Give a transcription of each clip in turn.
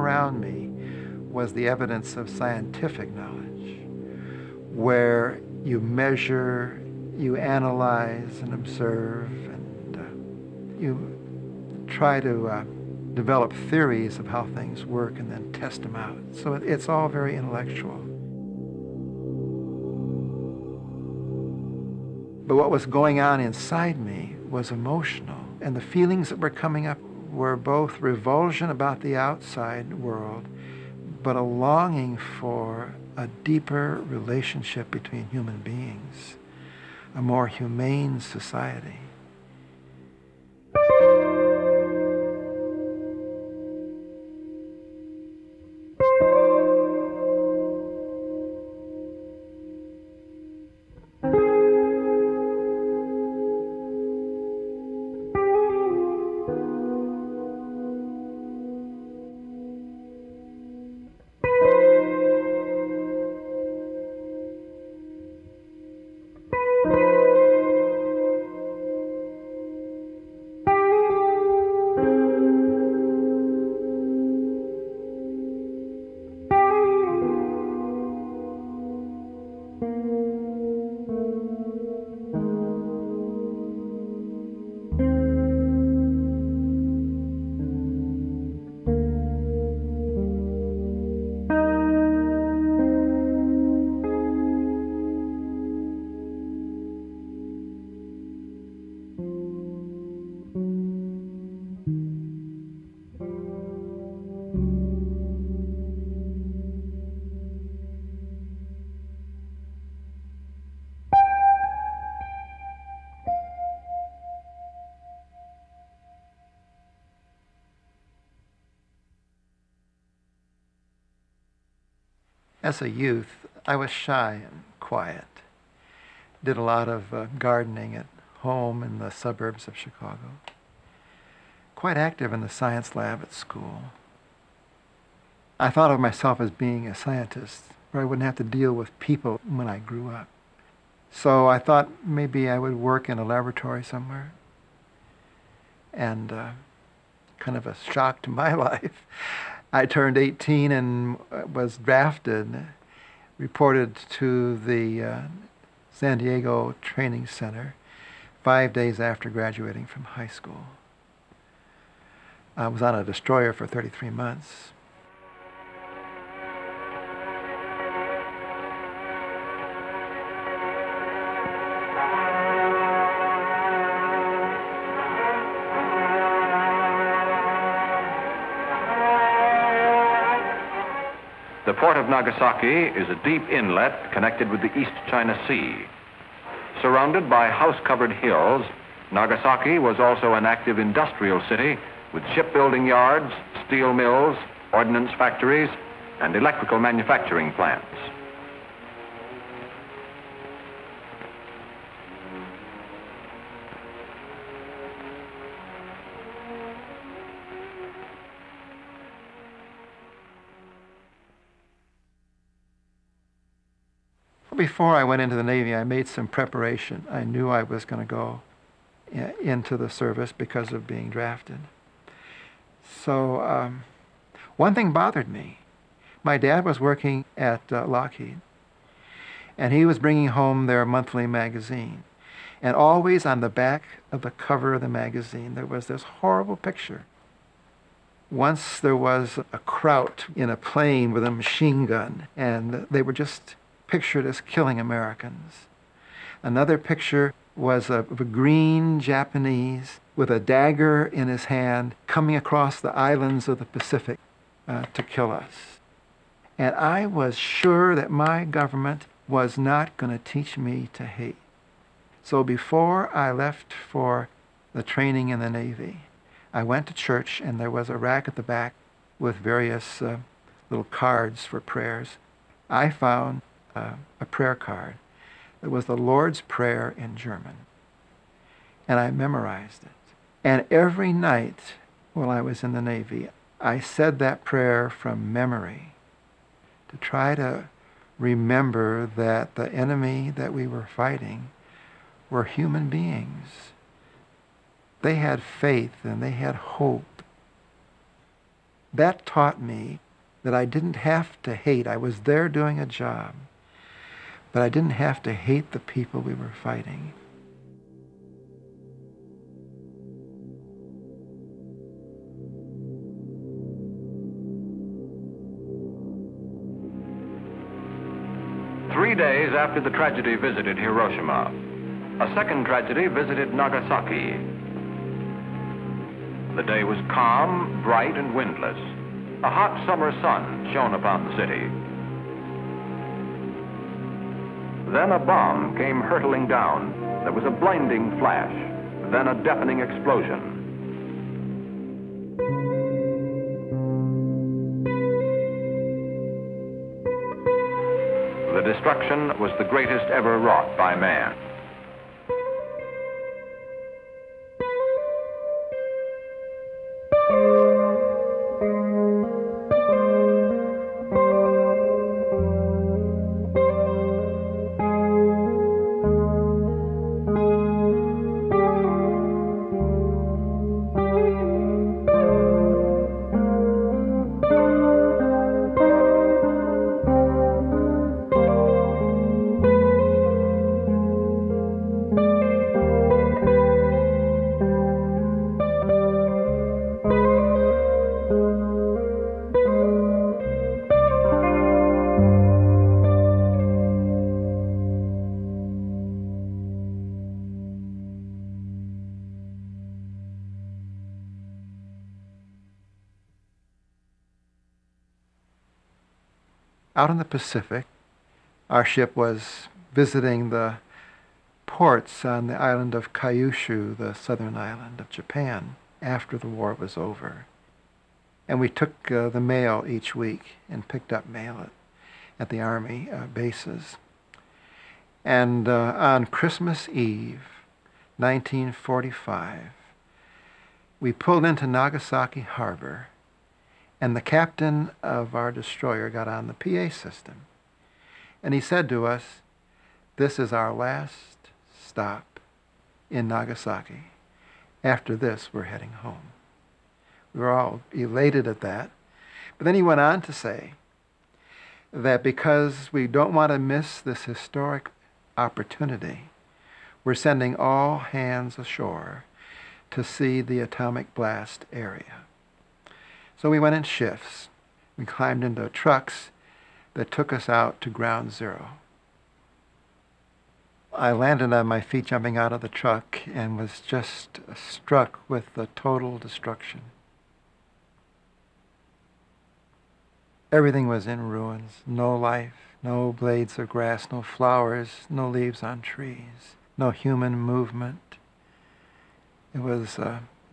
around me was the evidence of scientific knowledge, where you measure, you analyze and observe, and you try to develop theories of how things work and then test them out. So it's all very intellectual. But what was going on inside me was emotional, and the feelings that were coming up were both revulsion about the outside world, but a longing for a deeper relationship between human beings, a more humane society. As a youth, I was shy and quiet. Did a lot of gardening at home in the suburbs of Chicago. Quite active in the science lab at school. I thought of myself as being a scientist, where I wouldn't have to deal with people when I grew up. So I thought maybe I would work in a laboratory somewhere. And kind of a shock to my life, I turned 18 and was drafted, reported to the San Diego Training Center 5 days after graduating from high school. I was on a destroyer for 33 months. The port of Nagasaki is a deep inlet connected with the East China Sea. Surrounded by house-covered hills, Nagasaki was also an active industrial city with shipbuilding yards, steel mills, ordnance factories, and electrical manufacturing plants. Before I went into the Navy, I made some preparation. I knew I was going to go into the service because of being drafted. So one thing bothered me. My dad was working at Lockheed, and he was bringing home their monthly magazine. And always on the back of the cover of the magazine, there was this horrible picture. Once there was a Kraut in a plane with a machine gun, and they were just pictured as killing Americans. Another picture was of a green Japanese with a dagger in his hand coming across the islands of the Pacific to kill us. And I was sure that my government was not going to teach me to hate. So before I left for the training in the Navy, I went to church, and there was a rack at the back with various little cards for prayers. I found a prayer card. It was the Lord's Prayer in German. And I memorized it. And every night while I was in the Navy, I said that prayer from memory to try to remember that the enemy that we were fighting were human beings. They had faith and they had hope. That taught me that I didn't have to hate. I was there doing a job, but I didn't have to hate the people we were fighting. Three days after the tragedy visited Hiroshima, a second tragedy visited Nagasaki. The day was calm, bright, and windless. A hot summer sun shone upon the city. Then a bomb came hurtling down. There was a blinding flash, then a deafening explosion. The destruction was the greatest ever wrought by man. Out in the Pacific, our ship was visiting the ports on the island of Kyushu, the southern island of Japan, after the war was over. And we took the mail each week and picked up mail at the Army bases. And on Christmas Eve, 1945, we pulled into Nagasaki Harbor, and the captain of our destroyer got on the PA system. And he said to us, "This is our last stop in Nagasaki. After this, we're heading home." We were all elated at that. But then he went on to say that because we don't want to miss this historic opportunity, we're sending all hands ashore to see the atomic blast area. So we went in shifts. We climbed into trucks that took us out to ground zero. I landed on my feet jumping out of the truck and was just struck with the total destruction. Everything was in ruins. No life, no blades of grass, no flowers, no leaves on trees, no human movement. It was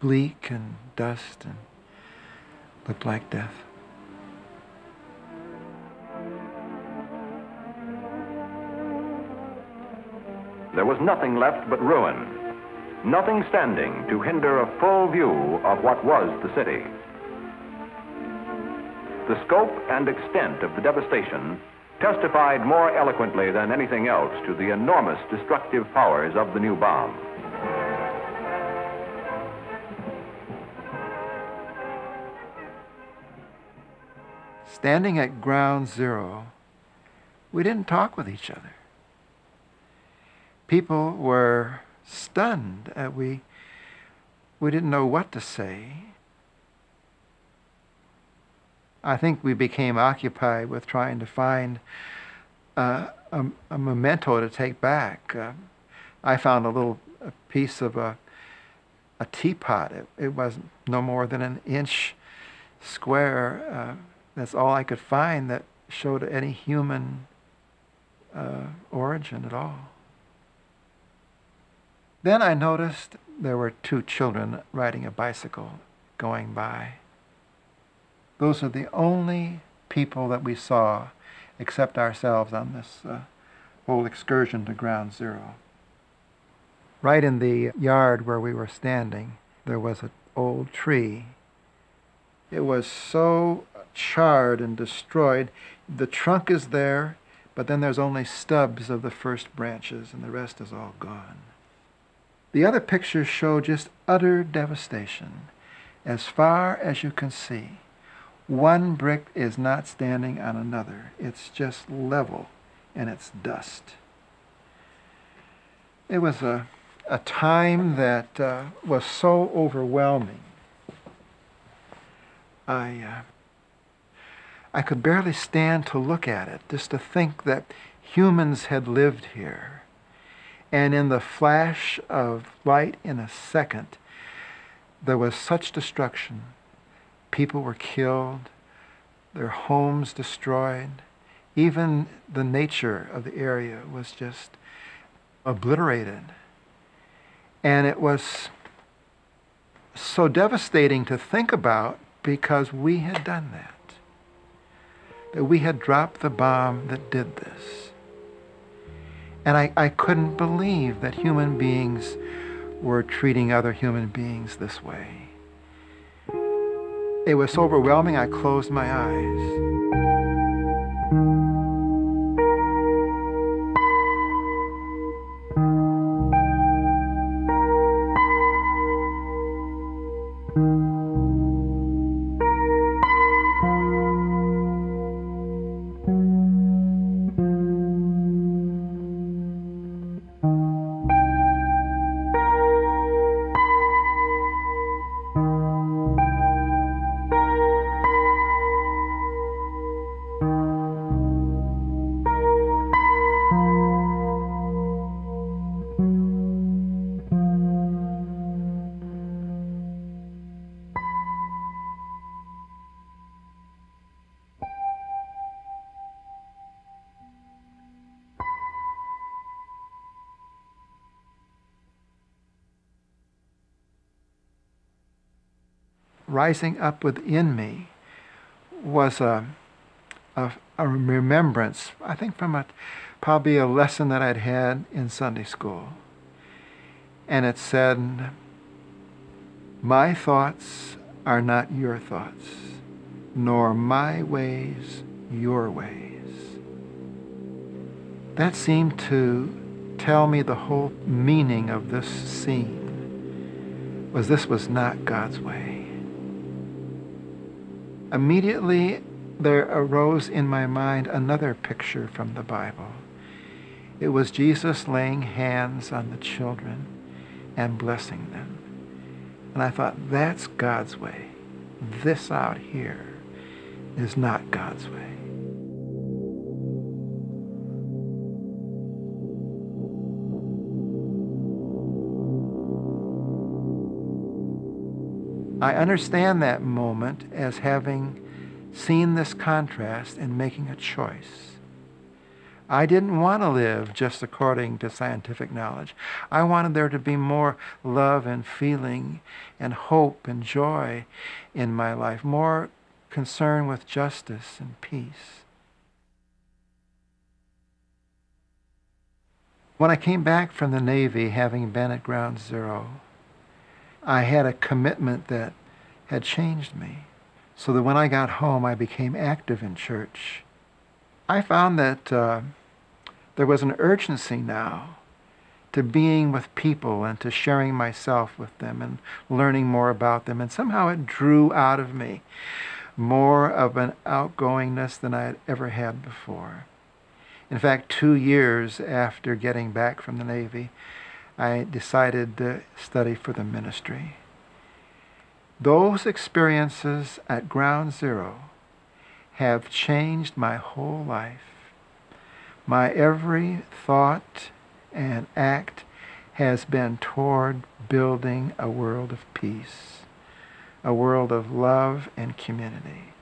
bleak and dust and looked like death. There was nothing left but ruin, nothing standing to hinder a full view of what was the city. The scope and extent of the devastation testified more eloquently than anything else to the enormous destructive powers of the new bomb. Standing at ground zero, we didn't talk with each other. People were stunned. We didn't know what to say. I think we became occupied with trying to find a memento to take back. I found a piece of a teapot. It was no more than an inch square. That's all I could find that showed any human origin at all. Then I noticed there were two children riding a bicycle going by. Those are the only people that we saw except ourselves on this whole excursion to ground zero. Right in the yard where we were standing, there was an old tree. It was so charred and destroyed. The trunk is there, but then there's only stubs of the first branches, and the rest is all gone. The other pictures show just utter devastation. As far as you can see, One brick is not standing on another. It's just level, and it's dust. It was a time that was so overwhelming. I could barely stand to look at it, just to think that humans had lived here. And in the flash of light in a second, there was such destruction. People were killed, their homes destroyed. Even the nature of the area was just obliterated. And it was so devastating to think about because we had done that. That we had dropped the bomb that did this. And I couldn't believe that human beings were treating other human beings this way. It was so overwhelming, I closed my eyes. Rising up within me was a remembrance, I think from probably a lesson that I'd had in Sunday school. And it said, "My thoughts are not your thoughts, nor my ways your ways." That seemed to tell me the whole meaning of this scene, was this was not God's way. Immediately, there arose in my mind another picture from the Bible. It was Jesus laying hands on the children and blessing them. And I thought, that's God's way. This out here is not God's way. I understand that moment as having seen this contrast and making a choice. I didn't want to live just according to scientific knowledge. I wanted there to be more love and feeling and hope and joy in my life, more concern with justice and peace. When I came back from the Navy, having been at Ground Zero, I had a commitment that had changed me, so that when I got home, I became active in church. I found that there was an urgency now to being with people and to sharing myself with them and learning more about them, and somehow it drew out of me more of an outgoingness than I had ever had before. In fact, 2 years after getting back from the Navy, I decided to study for the ministry. Those experiences at Ground Zero have changed my whole life. My every thought and act has been toward building a world of peace, a world of love and community.